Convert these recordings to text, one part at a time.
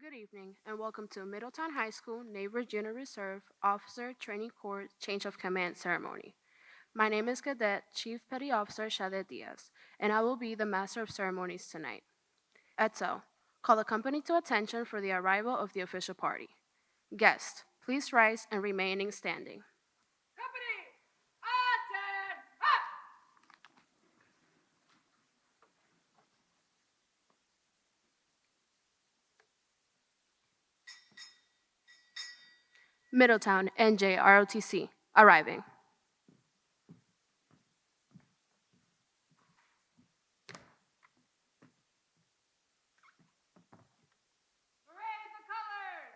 Good evening and welcome to Middletown High School Naval Junior Reserve Officer Training Corps Change of Command Ceremony. My name is Cadet Chief Petty Officer Shadet Diaz, and I will be the Master of Ceremonies tonight. EXO, call the company to attention for the arrival of the official party. Guests, please rise and remain standing. Company, attend! Middletown NJROTC, arriving. Raise the colors!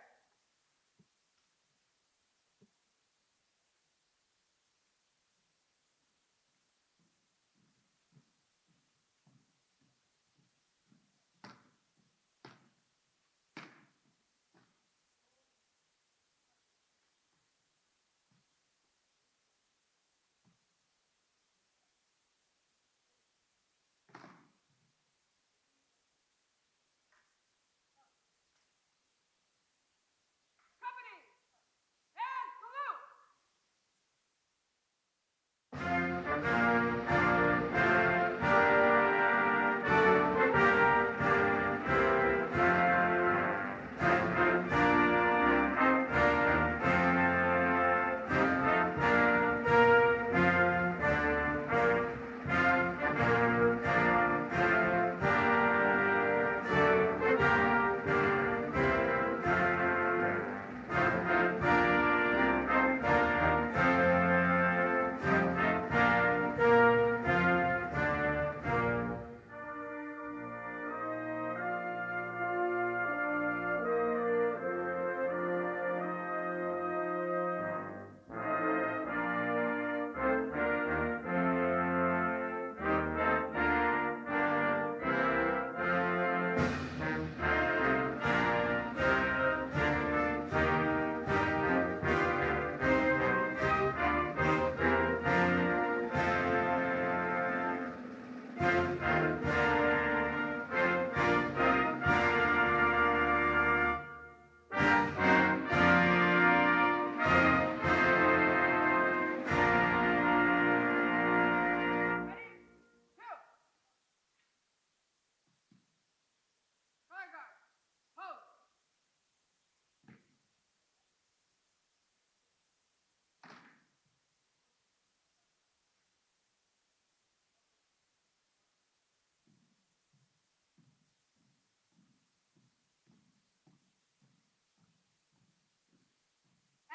Company, and salute!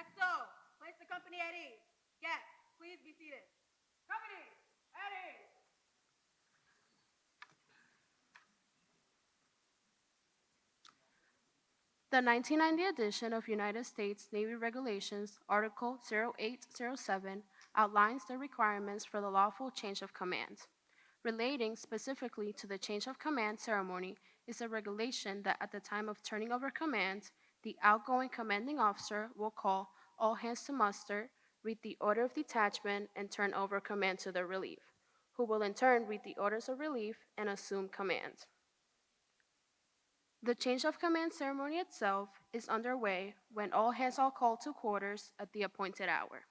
EXO, place the company at ease. Guests, please be seated. Company, at ease. The 1990 edition of United States Navy Regulations, Article 0807, outlines the requirements for the lawful change of command. Relating specifically to the change of command ceremony is a regulation that at the time of turning over command, the outgoing commanding officer will call all hands to muster, read the order of detachment, and turn over command to the relief, who will in turn read the orders of relief and assume command. The change of command ceremony itself is underway when all hands are called to quarters at the appointed hour.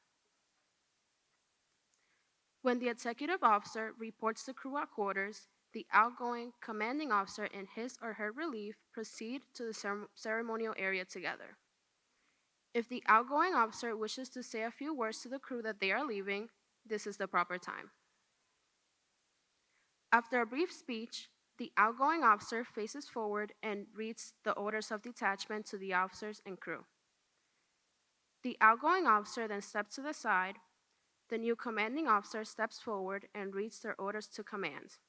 When the executive officer reports the crew at quarters, the outgoing commanding officer and his or her relief proceed to the ceremonial area together. If the outgoing officer wishes to say a few words to the crew that they are leaving, this is the proper time. After a brief speech, the outgoing officer faces forward and reads the orders of detachment to the officers and crew. The outgoing officer then steps to the side. The new commanding officer steps forward and reads their orders to command,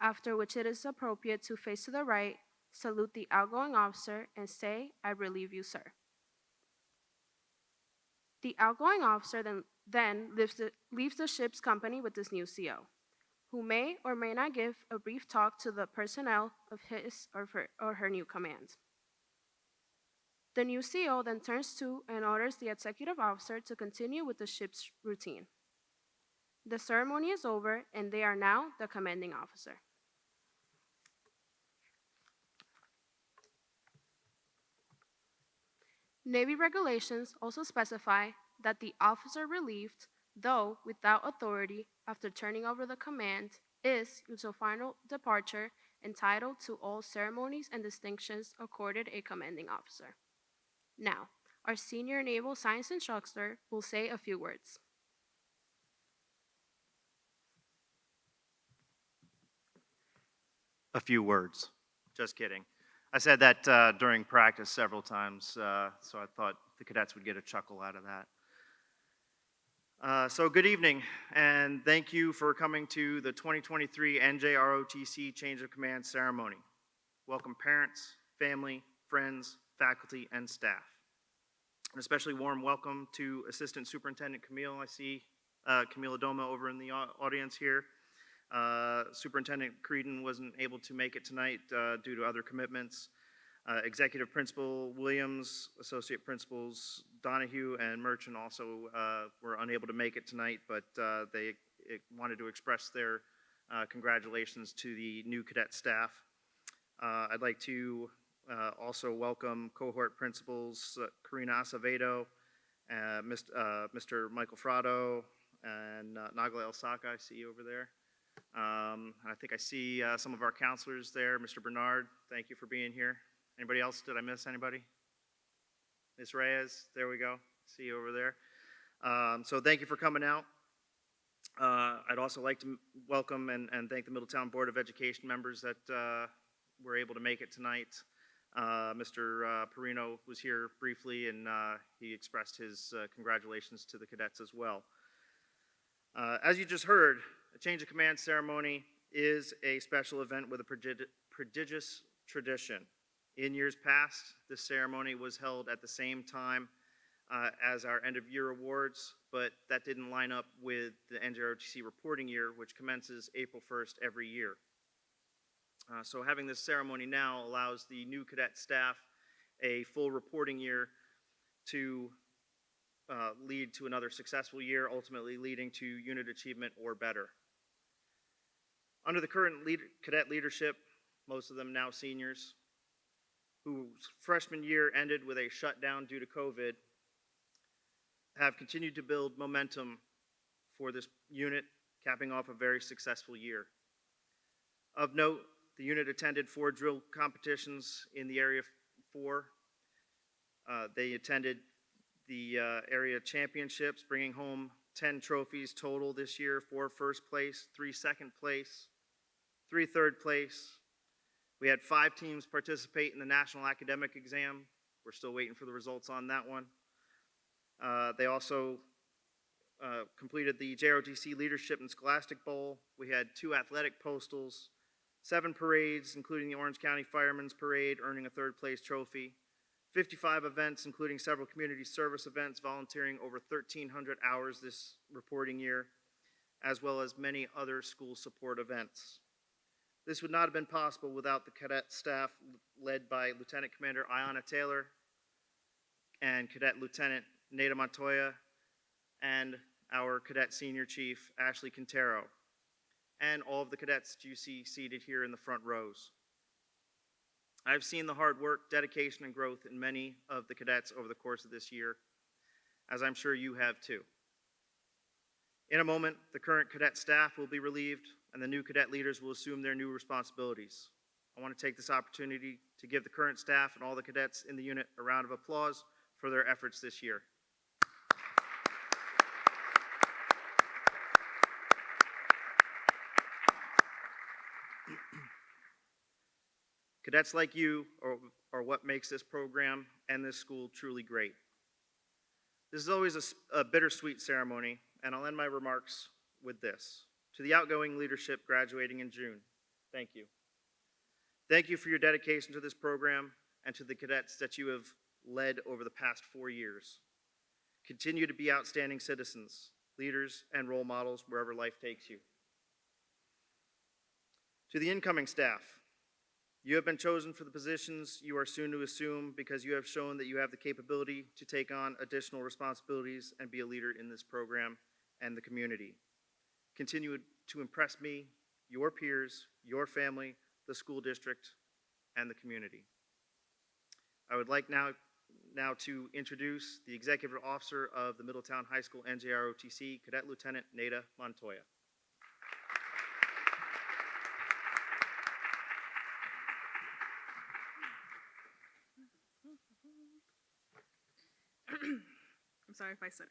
after which it is appropriate to face to the right, salute the outgoing officer, and say, "I relieve you, sir." The outgoing officer then leaves the ship's company with this new CO, who may or may not give a brief talk to the personnel of his or her new command. The new CO then turns to and orders the executive officer to continue with the ship's routine. The ceremony is over, and they are now the commanding officer. Navy regulations also specify that the officer relieved, though without authority after turning over the command, is, until final departure, entitled to all ceremonies and distinctions accorded a commanding officer. Now, our senior naval science instructor will say a few words. A few words. Just kidding. I said that during practice several times, so I thought the cadets would get a chuckle out of that. So good evening, and thank you for coming to the 2023 NJROTC Change of Command ceremony. Welcome parents, family, friends, faculty, and staff. An especially warm welcome to Assistant Superintendent Camille. I see Camille Adoma over in the audience here. Superintendent Creedon wasn't able to make it tonight due to other commitments. Executive Principal Williams, Associate Principals Donahue and Merchant also were unable to make it tonight, but they wanted to express their congratulations to the new cadet staff. I'd like to also welcome cohort principals Karina Acevedo, Mr. Michael Frado, and Nagla El-Saka, I see you over there. I think I see some of our counselors there. Mr. Bernard, thank you for being here. Anybody else? Did I miss anybody? Ms. Reyes, there we go. See you over there. So thank you for coming out. I'd also like to welcome and thank the Middletown Board of Education members that were able to make it tonight. Mr. Perino was here briefly, and he expressed his congratulations to the cadets as well. As you just heard, a change of command ceremony is a special event with a prodigious tradition. In years past, this ceremony was held at the same time as our end of year awards, but that didn't line up with the NJROTC reporting year, which commences April 1st every year. So having this ceremony now allows the new cadet staff a full reporting year to lead to another successful year, ultimately leading to unit achievement or better. Under the current cadet leadership, most of them now seniors, whose freshman year ended with a shutdown due to COVID, have continued to build momentum for this unit, capping off a very successful year. Of note, the unit attended 4 drill competitions in the Area 4. They attended the area championships, bringing home 10 trophies total this year: 4 first place, 3 second place, 3 third place. We had 5 teams participate in the National Academic Exam. We're still waiting for the results on that one. They also completed the JROTC Leadership and Scholastic Bowl. We had 2 athletic postals, 7 parades, including the Orange County Firemen's Parade, earning a 3rd place trophy, 55 events, including several community service events, volunteering over 1,300 hours this reporting year, as well as many other school support events. This would not have been possible without the cadet staff led by Lieutenant Commander Ayanna Taylor and Cadet Lieutenant Nada Montoya and our Cadet Senior Chief Ashley Quintero, and all of the cadets that you see seated here in the front rows. I've seen the hard work, dedication, and growth in many of the cadets over the course of this year, as I'm sure you have too. In a moment, the current cadet staff will be relieved and the new cadet leaders will assume their new responsibilities. I want to take this opportunity to give the current staff and all the cadets in the unit a round of applause for their efforts this year. Cadets like you are what makes this program and this school truly great. This is always a bittersweet ceremony, and I'll end my remarks with this. To the outgoing leadership graduating in June, thank you. Thank you for your dedication to this program and to the cadets that you have led over the past 4 years. Continue to be outstanding citizens, leaders, and role models wherever life takes you. To the incoming staff, you have been chosen for the positions you are soon to assume because you have shown that you have the capability to take on additional responsibilities and be a leader in this program and the community. Continue to impress me, your peers, your family, the school district, and the community. I would like now now to introduce the Executive Officer of the Middletown High School NJROTC, Cadet Lieutenant Nada Montoya. I'm sorry if I stutter.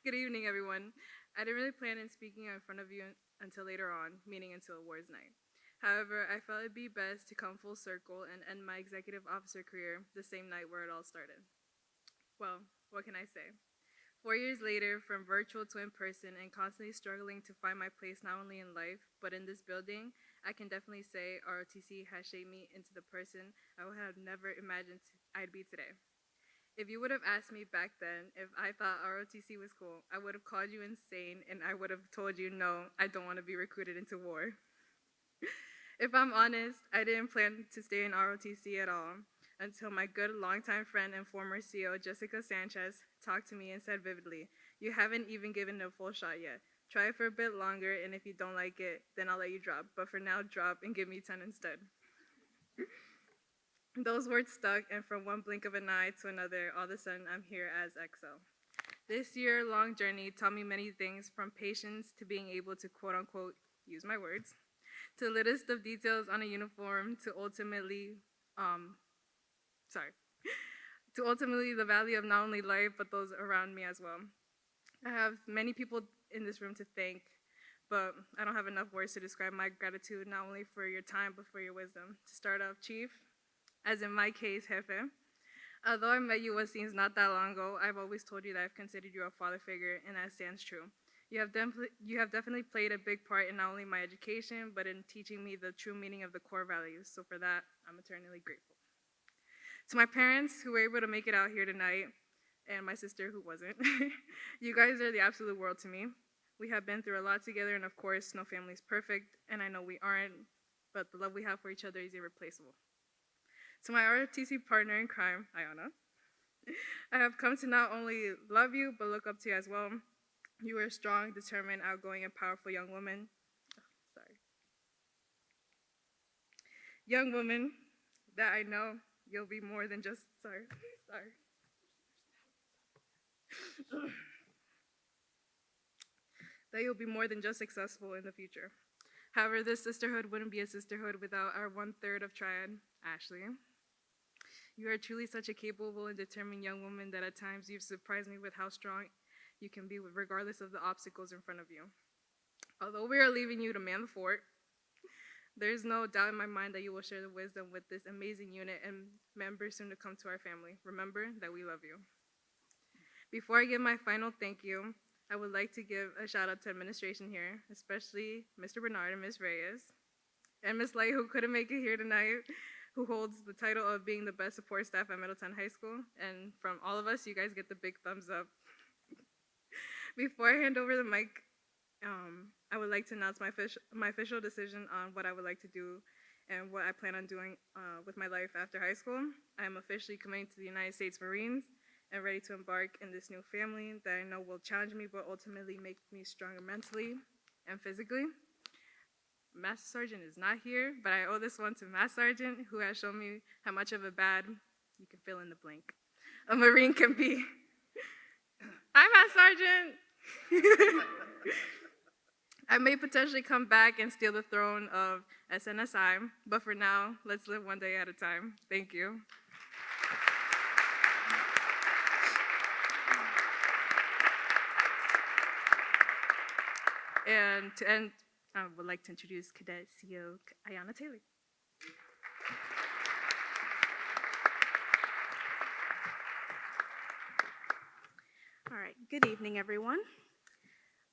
Good evening, everyone. I didn't really plan on speaking in front of you until later on, meaning until awards night. However, I felt it'd be best to come full circle and end my executive officer career the same night where it all started. Well, what can I say? 4 years later, from virtual to in person, and constantly struggling to find my place not only in life, but in this building, I can definitely say ROTC has shaped me into the person I would have never imagined I'd be today. If you would have asked me back then if I thought ROTC was cool, I would have called you insane and I would have told you, no, I don't want to be recruited into war. If I'm honest, I didn't plan to stay in ROTC at all until my good longtime friend and former CO, Jessica Sanchez, talked to me and said vividly, you haven't even given it a full shot yet. Try it for a bit longer, and if you don't like it, then I'll let you drop. But for now, drop and give me 10 instead. Those words stuck, and from one blink of an eye to another, all of a sudden, I'm here as EXO. This year-long journey taught me many things, from patience to being able to quote-unquote use my words, to a list of details on a uniform, to sorry, ultimately the value of not only life, but those around me as well. I have many people in this room to thank, but I don't have enough words to describe my gratitude, not only for your time, but for your wisdom. To start off, Chief, as in my case, Jefe. Although I met you what seems not that long ago, I've always told you that I've considered you a father figure, and that stands true. You have definitely played a big part in not only my education, but in teaching me the true meaning of the core values. So for that, I'm eternally grateful. To my parents who were able to make it out here tonight, and my sister who wasn't, you guys are the absolute world to me. We have been through a lot together, and of course, no family's perfect, and I know we aren't, but the love we have for each other is irreplaceable. To my ROTC partner in crime, Ayana, I have come to not only love you, but look up to you as well. You are a strong, determined, outgoing, and powerful young woman. Sorry. Young woman that I know you'll be more than just, sorry. That you'll be more than just successful in the future. However, this sisterhood wouldn't be a sisterhood without our 1/3 of triad, Ashley. You are truly such a capable and determined young woman that at times you've surprised me with how strong you can be regardless of the obstacles in front of you. Although we are leaving you to man the fort, there's no doubt in my mind that you will share the wisdom with this amazing unit and members soon to come to our family. Remember that we love you. Before I give my final thank you, I would like to give a shout out to administration here, especially Mr. Bernard and Ms. Reyes, and Ms. Light, who couldn't make it here tonight, who holds the title of being the best support staff at Middletown High School. And from all of us, you guys get the big thumbs up. Before I hand over the mic, I would like to announce my official decision on what I would like to do and what I plan on doing with my life after high school. I am officially committing to the United States Marines and ready to embark in this new family that I know will challenge me, but ultimately make me stronger mentally and physically. Master Sergeant is not here, but I owe this one to Master Sergeant, who has shown me how much of a bad, you can fill in the blank, a Marine can be. Hi, Master Sergeant. I may potentially come back and steal the throne of SNSI, but for now, let's live one day at a time. Thank you. And to end, I would like to introduce Cadet CO Ayanna Taylor. All right, good evening, everyone.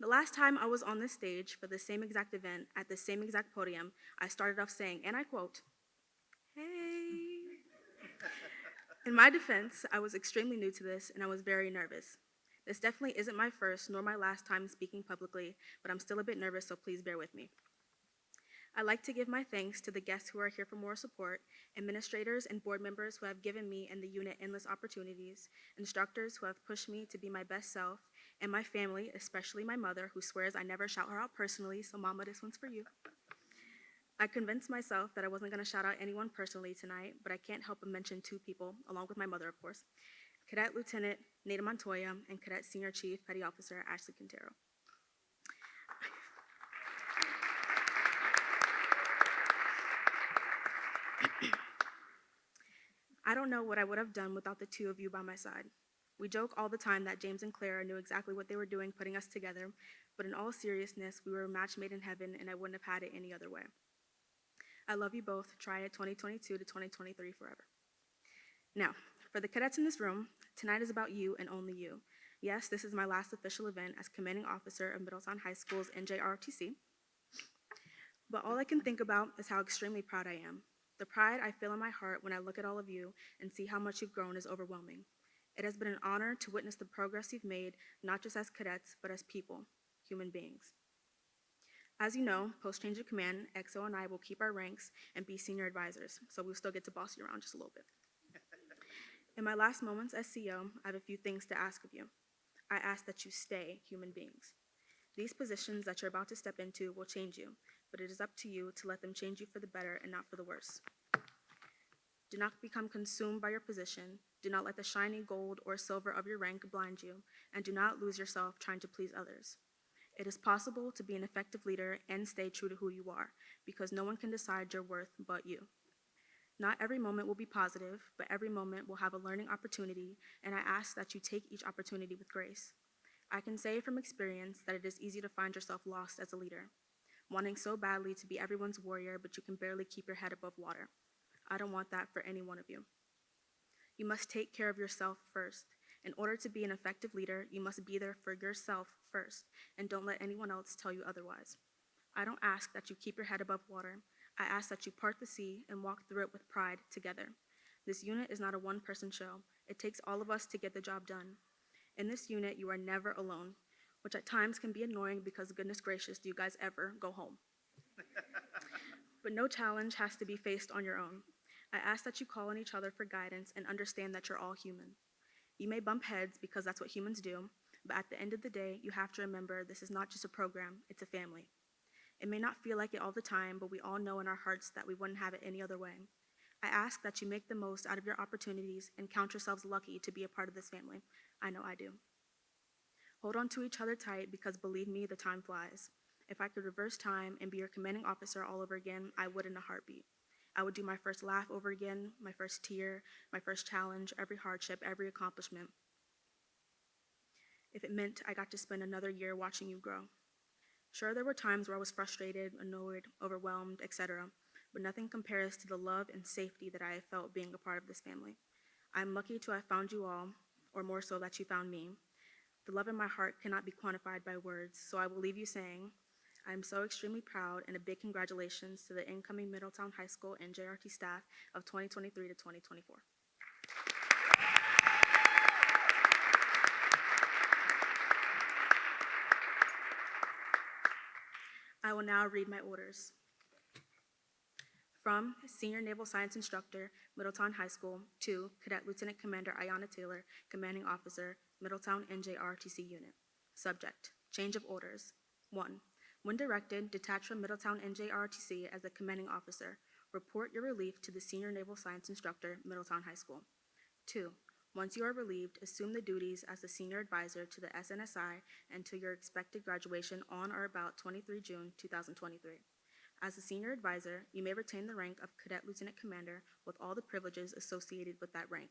The last time I was on this stage for the same exact event at the same exact podium, I started off saying, and I quote, "Hey." In my defense, I was extremely new to this and I was very nervous. This definitely isn't my first nor my last time speaking publicly, but I'm still a bit nervous, so please bear with me. I'd like to give my thanks to the guests who are here for moral support, administrators and board members who have given me and the unit endless opportunities, instructors who have pushed me to be my best self, and my family, especially my mother, who swears I never shout her out personally, so Mama, this one's for you. I convinced myself that I wasn't going to shout out anyone personally tonight, but I can't help but mention two people, along with my mother, of course: Cadet Lieutenant Nada Montoya and Cadet Senior Chief Petty Officer Ashley Quintero. I don't know what I would have done without the two of you by my side. We joke all the time that James and Clara knew exactly what they were doing putting us together, but in all seriousness, we were a match made in heaven, and I wouldn't have had it any other way. I love you both. Try it 2022 to 2023 forever. Now, for the cadets in this room, tonight is about you and only you. Yes, this is my last official event as commanding officer of Middletown High School's NJROTC, but all I can think about is how extremely proud I am. The pride I feel in my heart when I look at all of you and see how much you've grown is overwhelming. It has been an honor to witness the progress you've made, not just as cadets, but as people, human beings. As you know, post change of command, EXO and I will keep our ranks and be senior advisors, so we'll still get to boss you around just a little bit. In my last moments as CO, I have a few things to ask of you. I ask that you stay human beings. These positions that you're about to step into will change you, but it is up to you to let them change you for the better and not for the worse. Do not become consumed by your position. Do not let the shiny gold or silver of your rank blind you, and do not lose yourself trying to please others. It is possible to be an effective leader and stay true to who you are, because no one can decide your worth but you. Not every moment will be positive, but every moment will have a learning opportunity, and I ask that you take each opportunity with grace. I can say from experience that it is easy to find yourself lost as a leader, wanting so badly to be everyone's warrior, but you can barely keep your head above water. I don't want that for any one of you. You must take care of yourself first. In order to be an effective leader, you must be there for yourself first, and don't let anyone else tell you otherwise. I don't ask that you keep your head above water. I ask that you part the sea and walk through it with pride together. This unit is not a one-person show. It takes all of us to get the job done. In this unit, you are never alone, which at times can be annoying because goodness gracious, do you guys ever go home? But no challenge has to be faced on your own. I ask that you call on each other for guidance and understand that you're all human. You may bump heads because that's what humans do, but at the end of the day, you have to remember this is not just a program, it's a family. It may not feel like it all the time, but we all know in our hearts that we wouldn't have it any other way. I ask that you make the most out of your opportunities and count yourselves lucky to be a part of this family. I know I do. Hold on to each other tight because believe me, the time flies. If I could reverse time and be your commanding officer all over again, I would in a heartbeat. I would do my first laugh over again, my first tear, my first challenge, every hardship, every accomplishment, if it meant I got to spend another year watching you grow. Sure, there were times where I was frustrated, annoyed, overwhelmed, etc., but nothing compares to the love and safety that I have felt being a part of this family. I'm lucky to have found you all, or more so that you found me. The love in my heart cannot be quantified by words, so I will leave you saying, I am so extremely proud, and a big congratulations to the incoming Middletown High School and NJROTC staff of 2023 to 2024. I will now read my orders. From Senior Naval Science Instructor, Middletown High School, to Cadet Lieutenant Commander Ayanna Taylor, Commanding Officer, Middletown NJROTC Unit. Subject: change of orders. 1. When directed, detach from Middletown NJROTC as the commanding officer. Report your relief to the Senior Naval Science Instructor, Middletown High School. 2. Once you are relieved, assume the duties as the senior advisor to the SNSI until your expected graduation on or about 23 June 2023. As a senior advisor, you may retain the rank of Cadet Lieutenant Commander with all the privileges associated with that rank.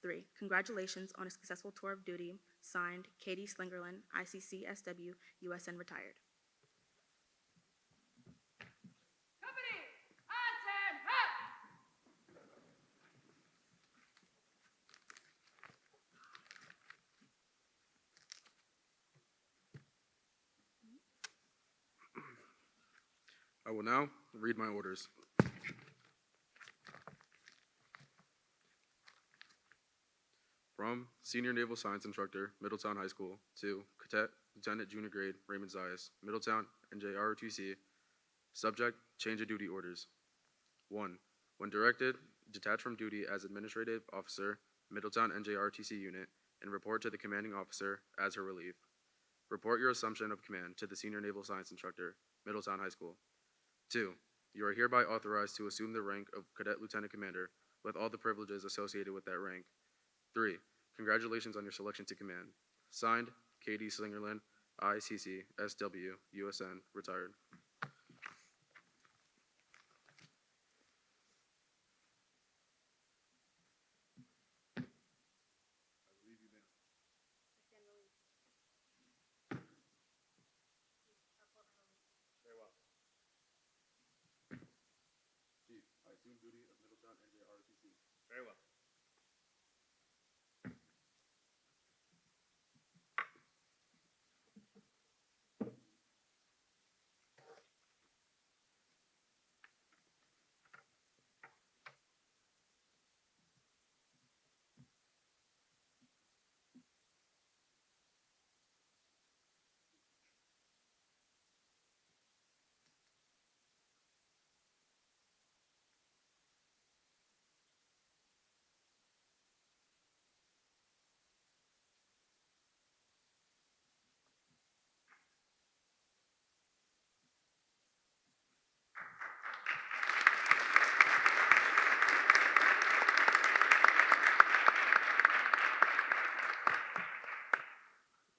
3. Congratulations on a successful tour of duty. Signed, Katie Slingerland, ICCSW, USN Retired. Company, attend, hut! I will now read my orders. From Senior Naval Science Instructor, Middletown High School, to Cadet Lieutenant Junior Grade Raymond Zayas, Middletown NJROTC. Subject: change of duty orders. 1. When directed, detach from duty as Administrative Officer, Middletown NJROTC Unit, and report to the Commanding Officer as her relief. Report your assumption of command to the Senior Naval Science Instructor, Middletown High School. 2. You are hereby authorized to assume the rank of Cadet Lieutenant Commander with all the privileges associated with that rank. 3. Congratulations on your selection to command. Signed, Katie Slingerland, ICC, SW, USN, retired. Chief, I assume duty of Middletown NJROTC. Very well.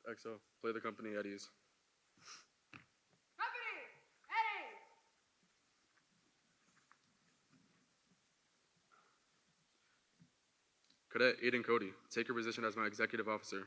EXO, play the company at ease. Cadet Aiden Cody, take your position as my executive officer.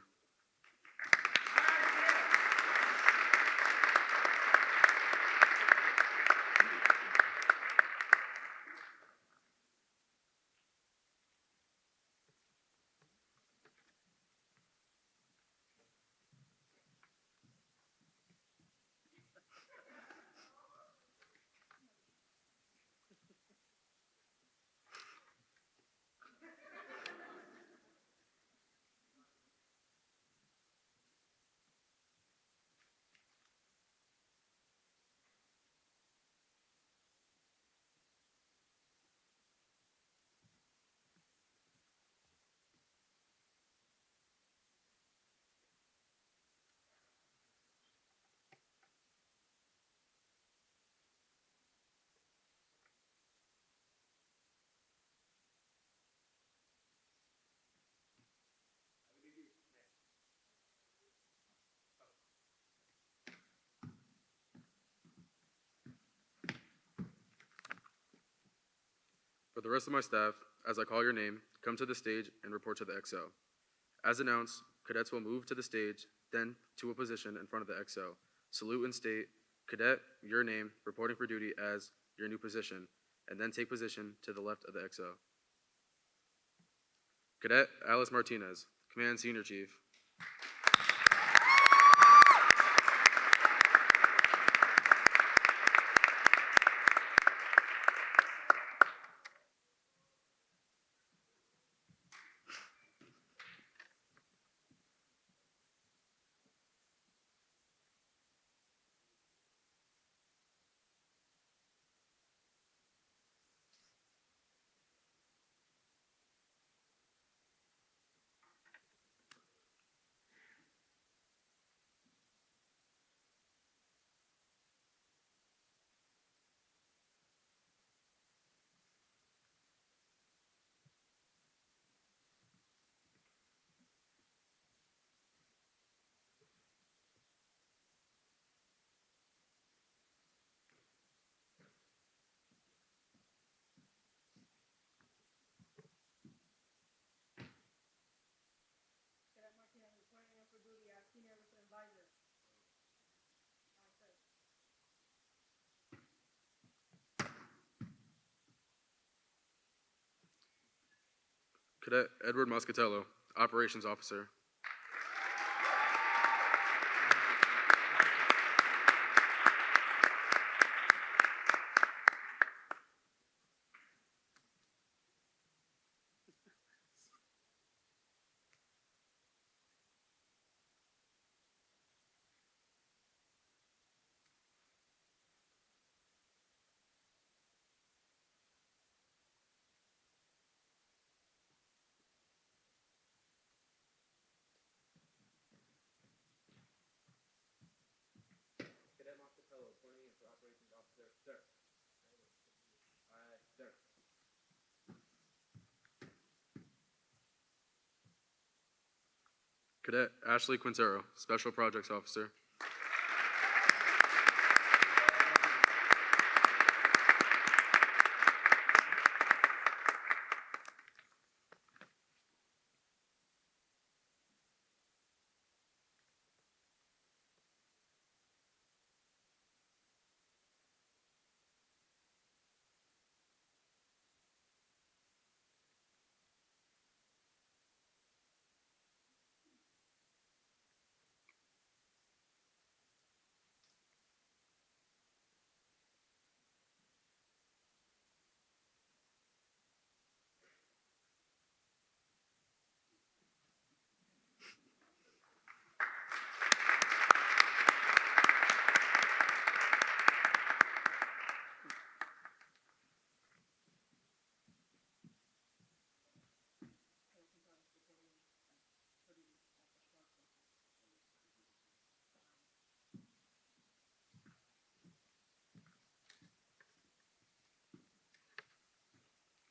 For the rest of my staff, as I call your name, come to the stage and report to the XO. As announced, cadets will move to the stage, then to a position in front of the XO. Salute and state, Cadet, your name, reporting for duty as your new position, and then take position to the left of the XO. Cadet Alice Martinez, Command Senior Chief. Cadet Edward Moscatello, Operations Officer. Cadet Ashley Quintero, Special Projects Officer.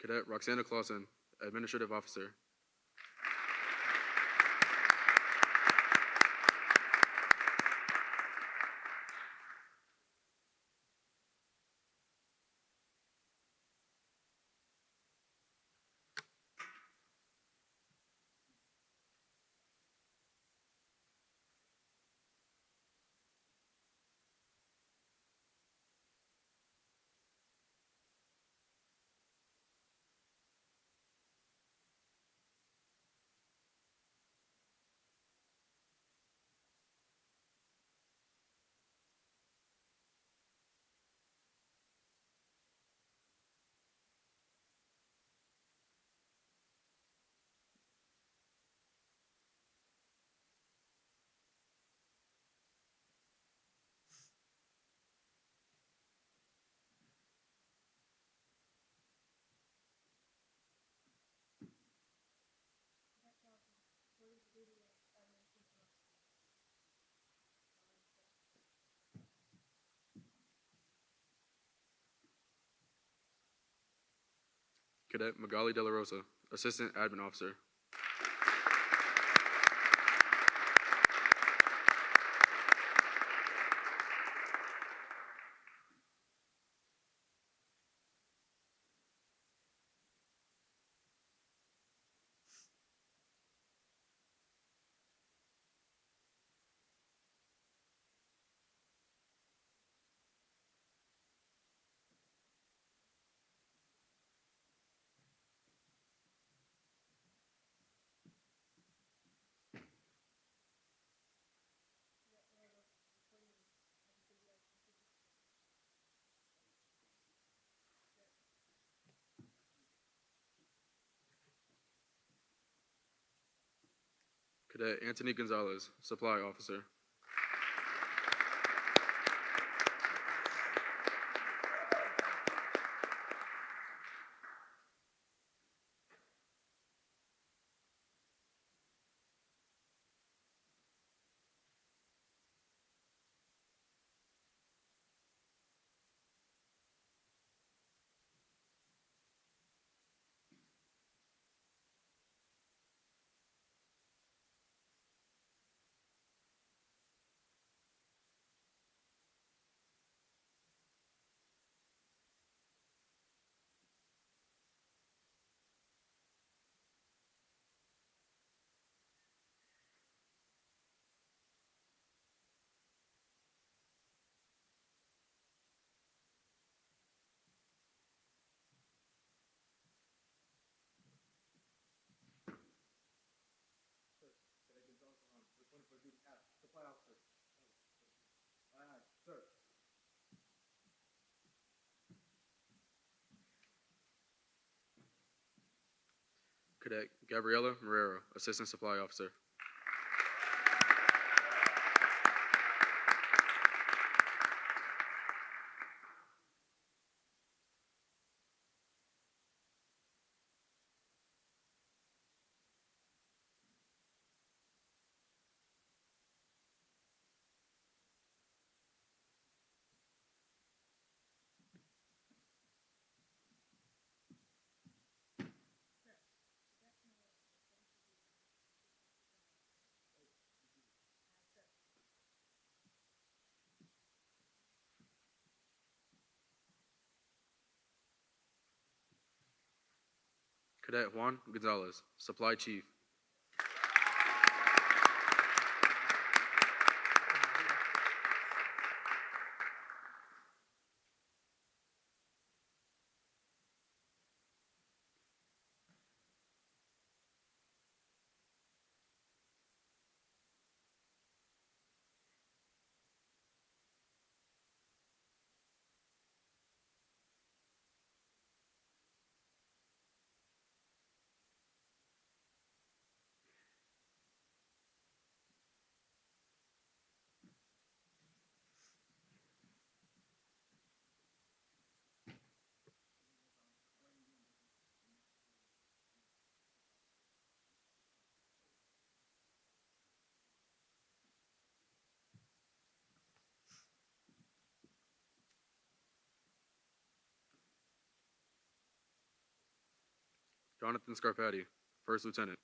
Cadet Roxana Clausen, Administrative Officer. Cadet Magali De La Rosa, Assistant Admin Officer. Cadet Anthony Gonzalez, Supply Officer. Cadet Gabriela Marrero, Assistant Supply Officer. Cadet Juan Gonzalez, Supply Chief. Jonathan Scarpati, First Lieutenant.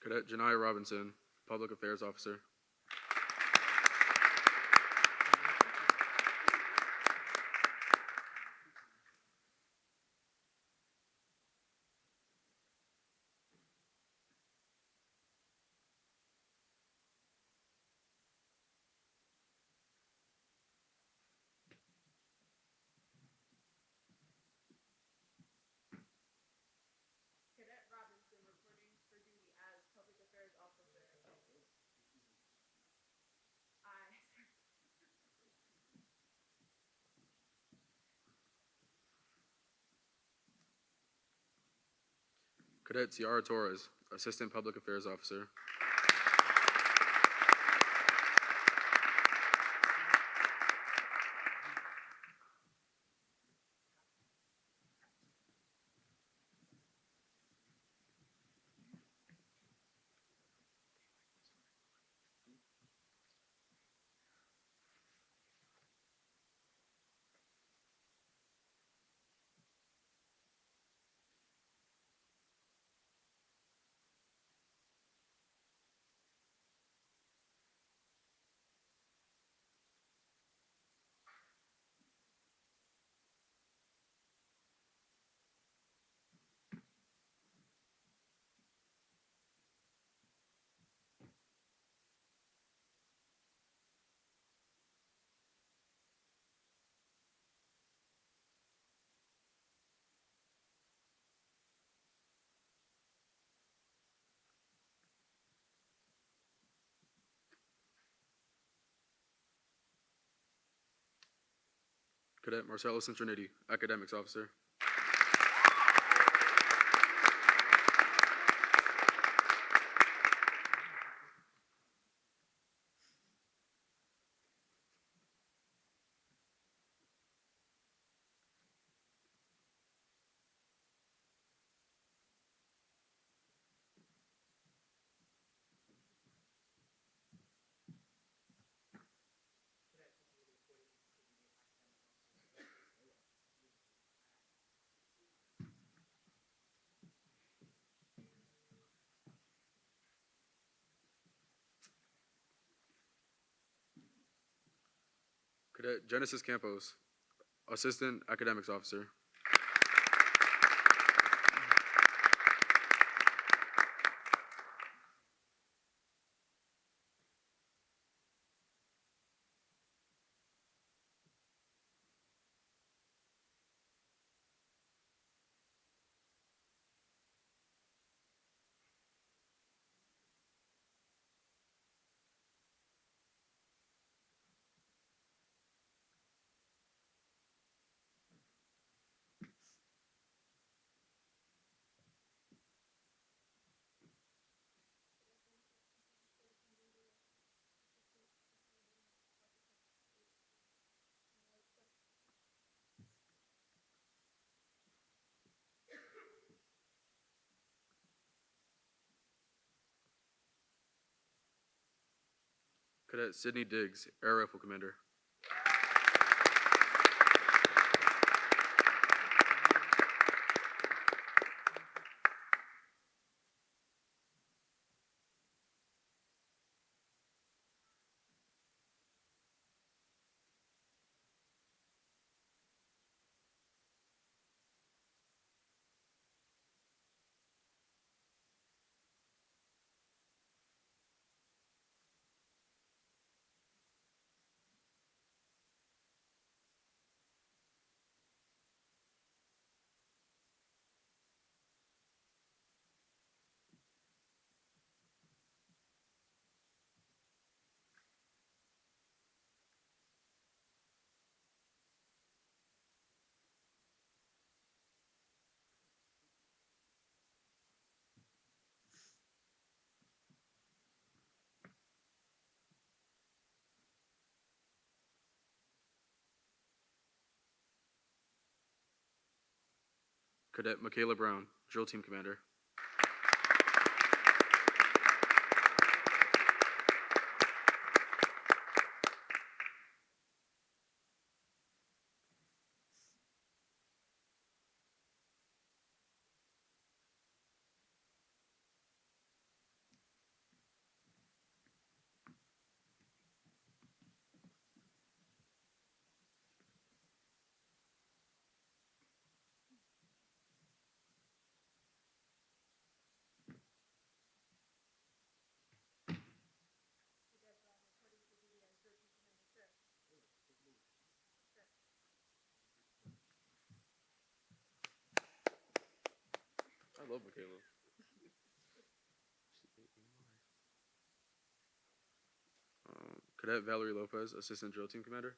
Cadet Janai Robinson, Public Affairs Officer. Cadet Ciara Torres, Assistant Public Affairs Officer. Cadet Marcelo Centroniti, Academics Officer. Cadet Genesis Campos, Assistant Academics Officer. Cadet Sidney Diggs, Air Rifle Commander. Cadet Michaela Brown, Drill Team Commander. I love Michaela. Cadet Valerie Lopez, Assistant Drill Team Commander.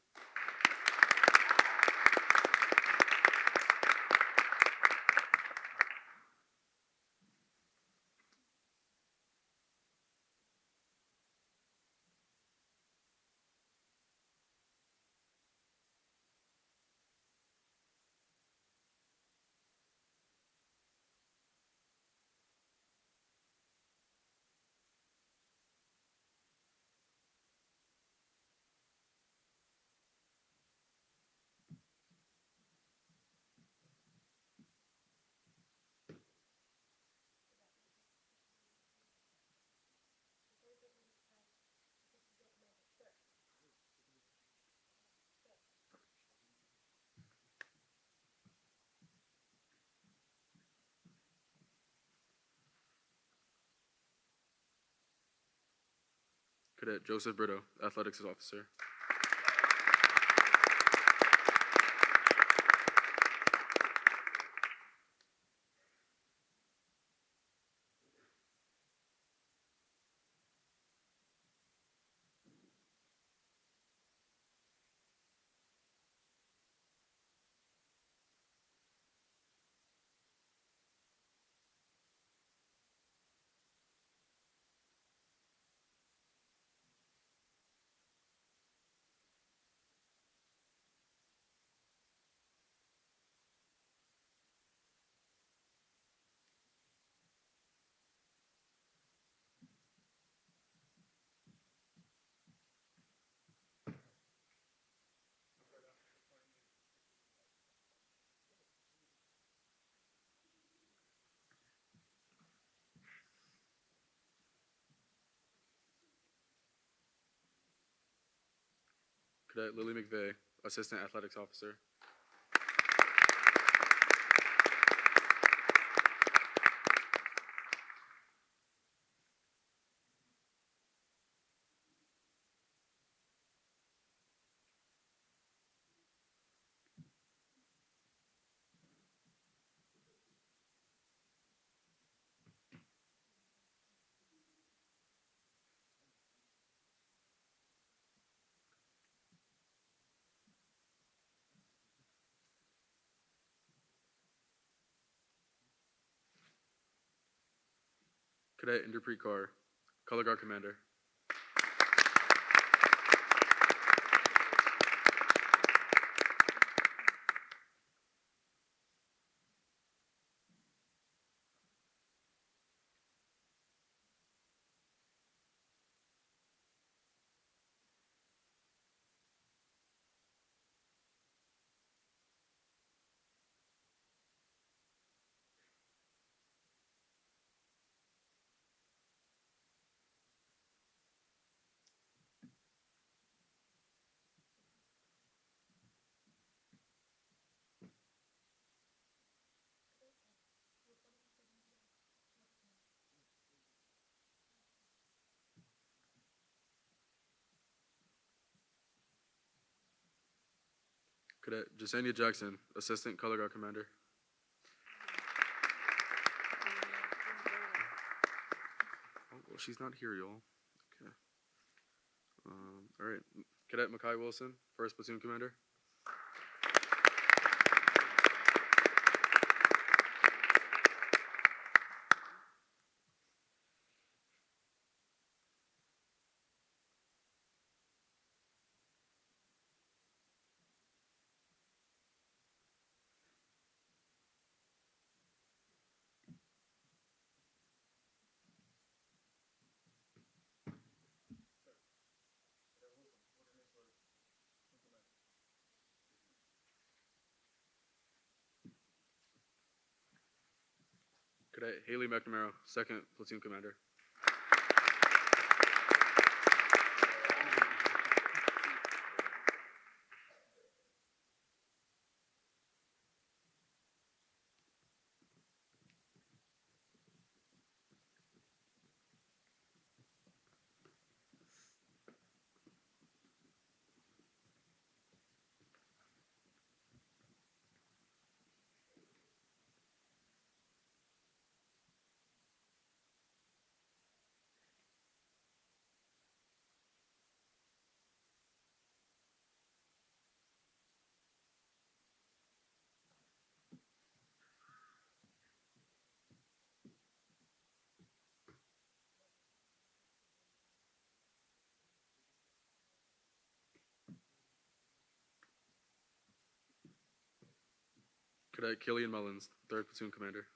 Cadet Joseph Brito, Athletics Officer. Cadet Lily McVeigh, Assistant Athletics Officer. Cadet Inderpreet Kaur, Color Guard Commander. Cadet Jasenia Jackson, Assistant Color Guard Commander. Oh, well, she's not here, y'all. Okay. All right. Cadet Makai Wilson, First Platoon Commander. Cadet Haley McNamara, Second Platoon Commander. Cadet Killian Mullins, Third Platoon Commander.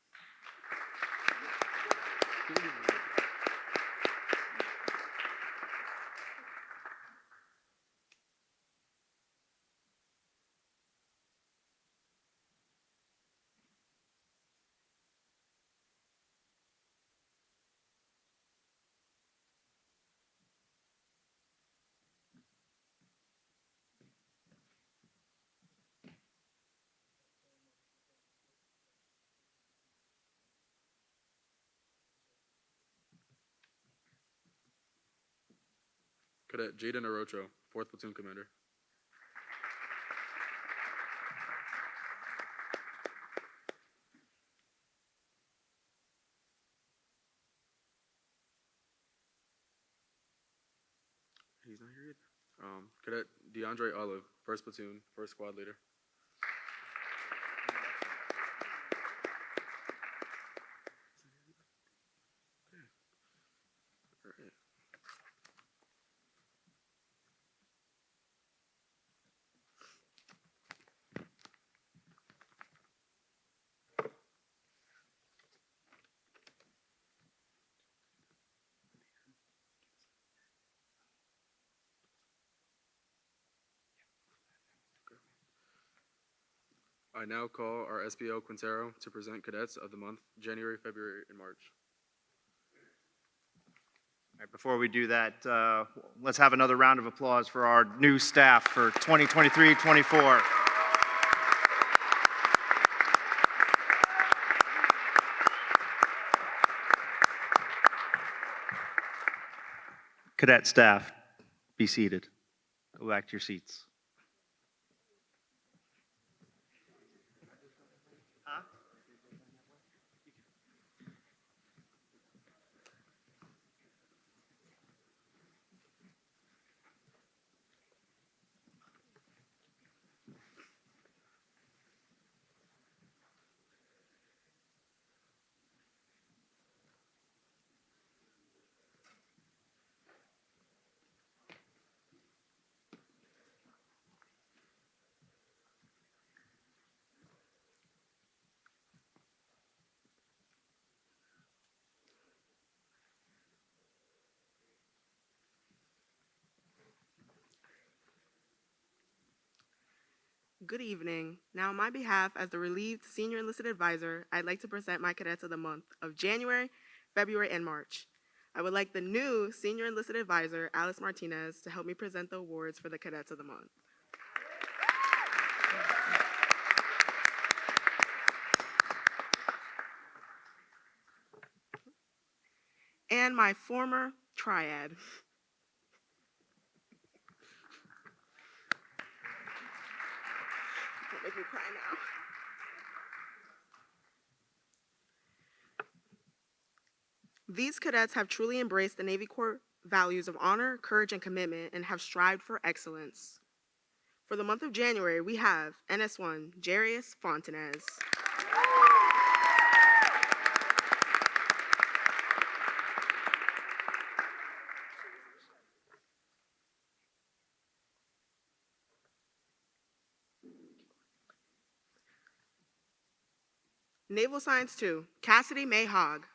Cadet Jaden Arocho, 4th Platoon Commander. He's not here either. Cadet DeAndre Olive, 1st Platoon, 1st Squad Leader. All right. I now call our SPO Quintero to present cadets of the month, January, February, and March. All right, before we do that, let's have another round of applause for our new staff for 2023-24. Cadet staff, be seated. Go back to your seats. Good evening. Now, on my behalf, as the relieved senior enlisted advisor, I'd like to present my cadets of the month of January, February, and March. I would like the new senior enlisted advisor, Alice Martinez, to help me present the awards for the cadets of the month. And my former triad. Don't make me cry now. These cadets have truly embraced the Navy Corps values of honor, courage, and commitment and have strived for excellence. For the month of January, we have NS1, Jarius Fontanez. Naval Science 2, Cassidy May Hogg.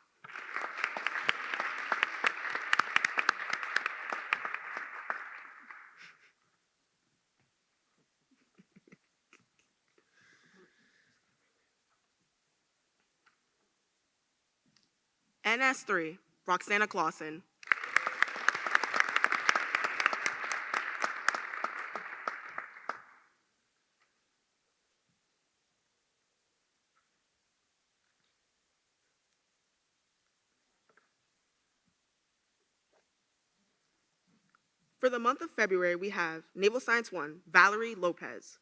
NS3, Roxana Clausen. For the month of February, we have Naval Science 1, Valerie Lopez.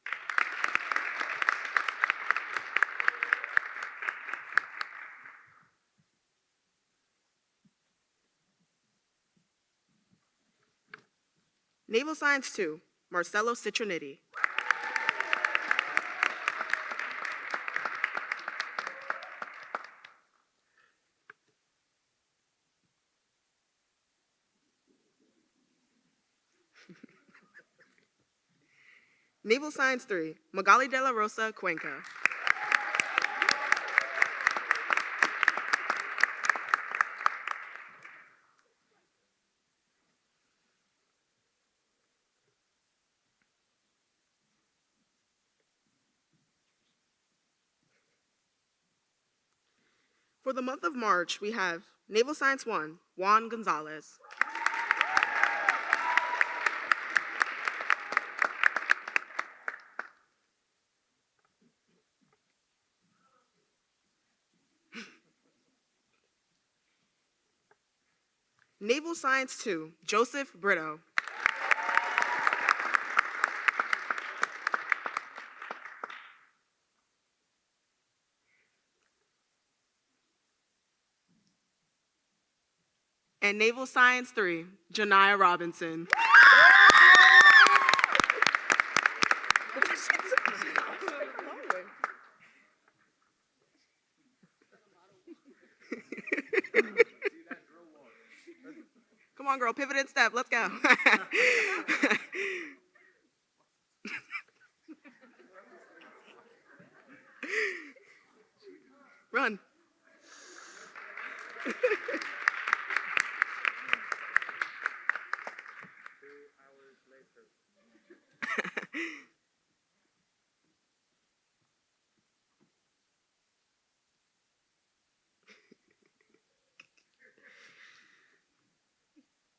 Naval Science 2, Marcelo Citroniti. Naval Science 3, Magali de la Rosa Cuenca. For the month of March, we have Naval Science 1, Juan Gonzalez. Naval Science 2, Joseph Brito. And Naval Science 3, Janiyah Robinson. Come on, girl, pivot and step, let's go. Run.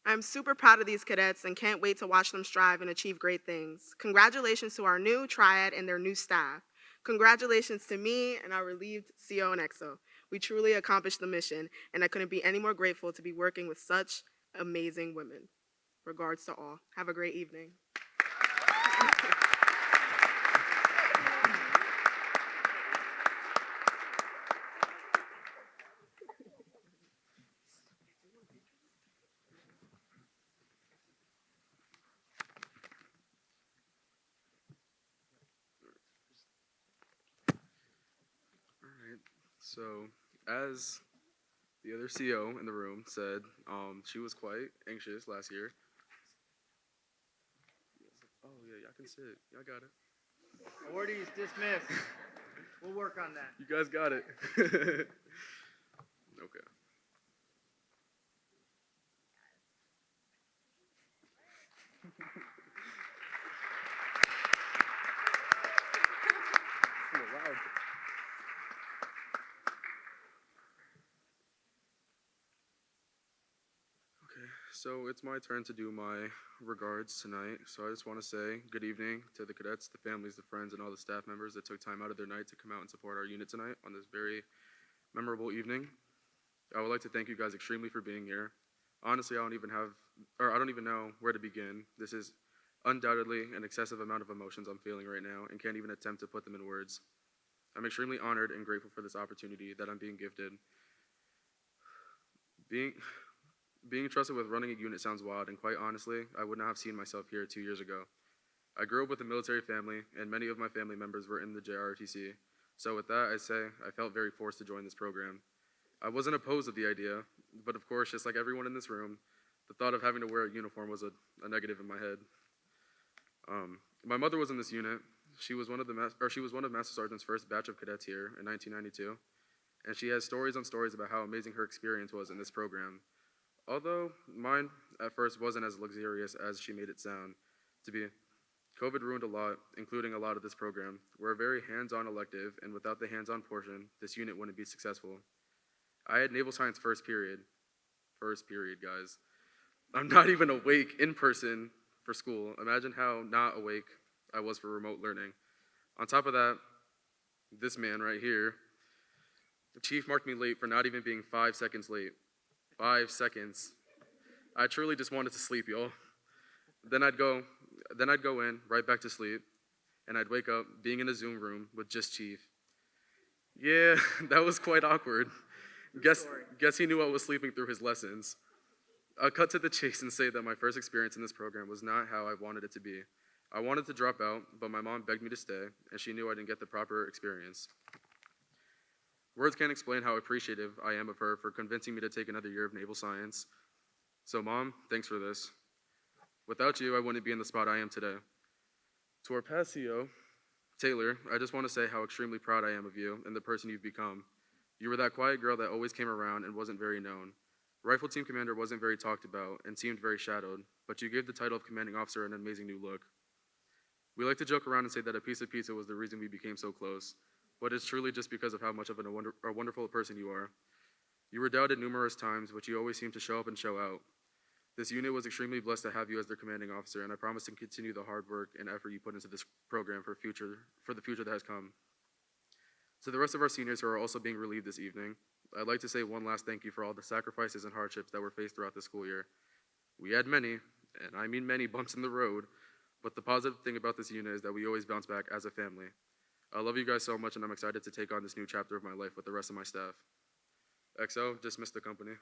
I'm super proud of these cadets and can't wait to watch them strive and achieve great things. Congratulations to our new triad and their new staff. Congratulations to me and our relieved CO and EXO. We truly accomplished the mission, and I couldn't be any more grateful to be working with such amazing women. Regards to all. Have a great evening. All right. So, as the other CO in the room said, she was quite anxious last year. Oh yeah, y'all can sit. Y'all got it. Awardees dismissed. We'll work on that. You guys got it. Okay. Okay, so it's my turn to do my regards tonight. So I just want to say good evening to the cadets, the families, the friends, and all the staff members that took time out of their night to come out and support our unit tonight on this very memorable evening. I would like to thank you guys extremely for being here. Honestly, I don't even know where to begin. This is undoubtedly an excessive amount of emotions I'm feeling right now and can't even attempt to put them in words. I'm extremely honored and grateful for this opportunity that I'm being gifted. Being, being trusted with running a unit sounds wild, and quite honestly, I would not have seen myself here 2 years ago. I grew up with a military family, and many of my family members were in the JROTC. So with that, I say I felt very forced to join this program. I wasn't opposed to the idea, but of course, just like everyone in this room, the thought of having to wear a uniform was a negative in my head. My mother was in this unit. She was one of Master Sergeant's first batch of cadets here in 1992, and she has stories on stories about how amazing her experience was in this program. Although mine at first wasn't as luxurious as she made it sound to be. COVID ruined a lot, including a lot of this program. We're a very hands-on elective, and without the hands-on portion, this unit wouldn't be successful. I had naval science first period. First period, guys. I'm not even awake in person for school. Imagine how not awake I was for remote learning. On top of that, this man right here, the chief marked me late for not even being 5 seconds late. 5 seconds. I truly just wanted to sleep, y'all. Then I'd go in, right back to sleep, and I'd wake up being in a Zoom room with just Chief. Yeah, that was quite awkward. Guess he knew I was sleeping through his lessons. I'll cut to the chase and say that my first experience in this program was not how I wanted it to be. I wanted to drop out, but my mom begged me to stay, and she knew I didn't get the proper experience. Words can't explain how appreciative I am of her for convincing me to take another year of naval science. So Mom, thanks for this. Without you, I wouldn't be in the spot I am today. To our past CO, Taylor, I just want to say how extremely proud I am of you and the person you've become. You were that quiet girl that always came around and wasn't very known. Rifle Team Commander wasn't very talked about and seemed very shadowed, but you gave the title of Commanding Officer an amazing new look. We like to joke around and say that a piece of pizza was the reason we became so close, but it's truly just because of how much of a wonderful person you are. You were doubted numerous times, but you always seemed to show up and show out. This unit was extremely blessed to have you as their commanding officer, and I promise to continue the hard work and effort you put into this program for the future that has come. To the rest of our seniors who are also being relieved this evening, I'd like to say one last thank you for all the sacrifices and hardships that were faced throughout the school year. We had many, and I mean many, bumps in the road, but the positive thing about this unit is that we always bounce back as a family. I love you guys so much, and I'm excited to take on this new chapter of my life with the rest of my staff. EXO, dismiss the company.